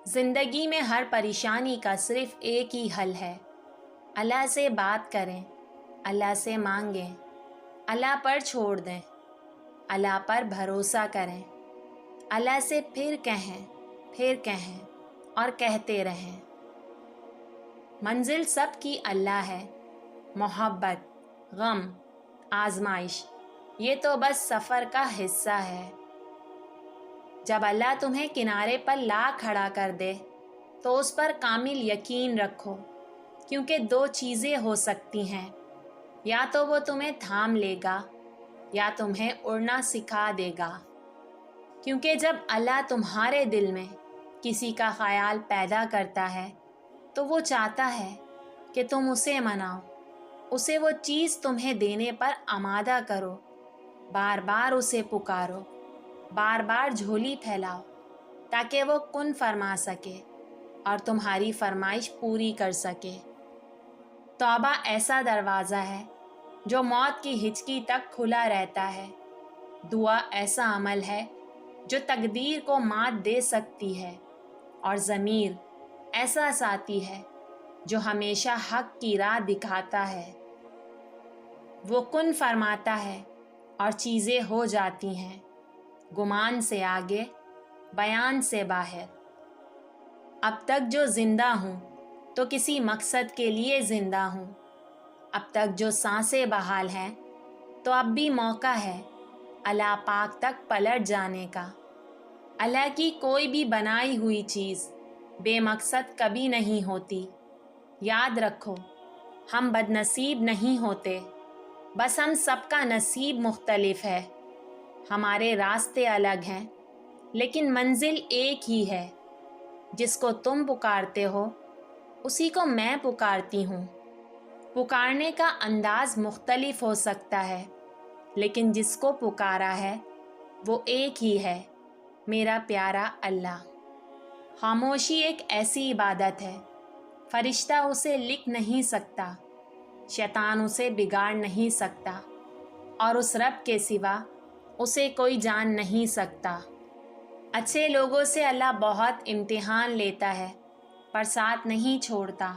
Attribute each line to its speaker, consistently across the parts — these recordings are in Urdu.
Speaker 1: زندگی میں ہر پریشانی کا صرف ایک ہی حل ہے۔ اللہ سے بات کریں، اللہ سے مانگیں، اللہ پر چھوڑ دیں، اللہ پر بھروسہ کریں، اللہ سے پھر کہیں اور کہتے رہیں۔ منزل سب کی اللہ ہے، محبت، غم، آزمائش یہ تو بس سفر کا حصہ ہے۔ جب اللہ تمہیں کنارے پر لا کھڑا کر دے تو اس پر کامل یقین رکھو، کیونکہ دو چیزیں ہو سکتی ہیں، یا تو وہ تمہیں تھام لے گا یا تمہیں اڑنا سکھا دے گا۔ کیونکہ جب اللہ تمہارے دل میں کسی کا خیال پیدا کرتا ہے تو وہ چاہتا ہے کہ تم اسے مناؤ، اسے وہ چیز تمہیں دینے پر آمادہ کرو، بار بار اسے پکارو، بار بار جھولی پھیلاؤ تاکہ وہ کن فرما سکے اور تمہاری فرمائش پوری کر سکے۔ توبہ ایسا دروازہ ہے جو موت کی ہچکی تک کھلا رہتا ہے۔ دعا ایسا عمل ہے جو تقدیر کو مات دے سکتی ہے، اور ضمیر ایسا ساتھی ہے جو ہمیشہ حق کی راہ دکھاتا ہے۔ وہ کن فرماتا ہے اور چیزیں ہو جاتی ہیں، گمان سے آگے، بیان سے باہر۔ اب تک جو زندہ ہوں تو کسی مقصد کے لیے زندہ ہوں، اب تک جو سانسیں بحال ہیں تو اب بھی موقع ہے اللہ پاک تک پلٹ جانے کا۔ اللہ کی کوئی بھی بنائی ہوئی چیز بے مقصد کبھی نہیں ہوتی۔ یاد رکھو، ہم بد نصیب نہیں ہوتے، بس ہم سب کا نصیب مختلف ہے۔ ہمارے راستے الگ ہیں لیکن منزل ایک ہی ہے۔ جس کو تم پکارتے ہو اسی کو میں پکارتی ہوں۔ پکارنے کا انداز مختلف ہو سکتا ہے، لیکن جس کو پکارا ہے وہ ایک ہی ہے، میرا پیارا اللہ۔ خاموشی ایک ایسی عبادت ہے، فرشتہ اسے لکھ نہیں سکتا، شیطان اسے بگاڑ نہیں سکتا، اور اس رب کے سوا اسے کوئی جان نہیں سکتا۔ اچھے لوگوں سے اللہ بہت امتحان لیتا ہے پر ساتھ نہیں چھوڑتا،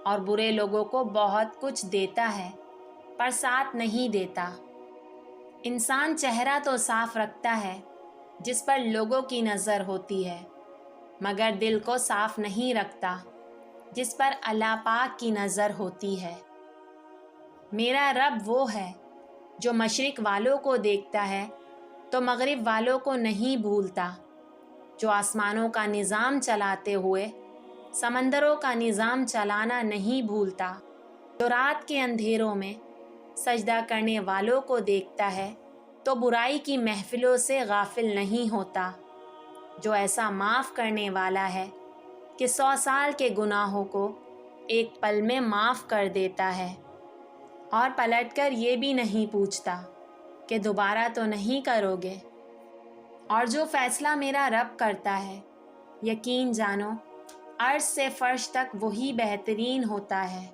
Speaker 1: اور برے لوگوں کو بہت کچھ دیتا ہے پر ساتھ نہیں دیتا۔ انسان چہرہ تو صاف رکھتا ہے جس پر لوگوں کی نظر ہوتی ہے، مگر دل کو صاف نہیں رکھتا جس پر اللہ پاک کی نظر ہوتی ہے۔ میرا رب وہ ہے جو مشرق والوں کو دیکھتا ہے تو مغرب والوں کو نہیں بھولتا، جو آسمانوں کا نظام چلاتے ہوئے سمندروں کا نظام چلانا نہیں بھولتا، جو رات کے اندھیروں میں سجدہ کرنے والوں کو دیکھتا ہے تو برائی کی محفلوں سے غافل نہیں ہوتا، جو ایسا معاف کرنے والا ہے کہ 100 سال کے گناہوں کو ایک پل میں معاف کر دیتا ہے، اور پلٹ کر یہ بھی نہیں پوچھتا کہ دوبارہ تو نہیں کرو گے۔ اور جو فیصلہ میرا رب کرتا ہے، یقین جانو عرش سے فرش تک وہی بہترین ہوتا ہے۔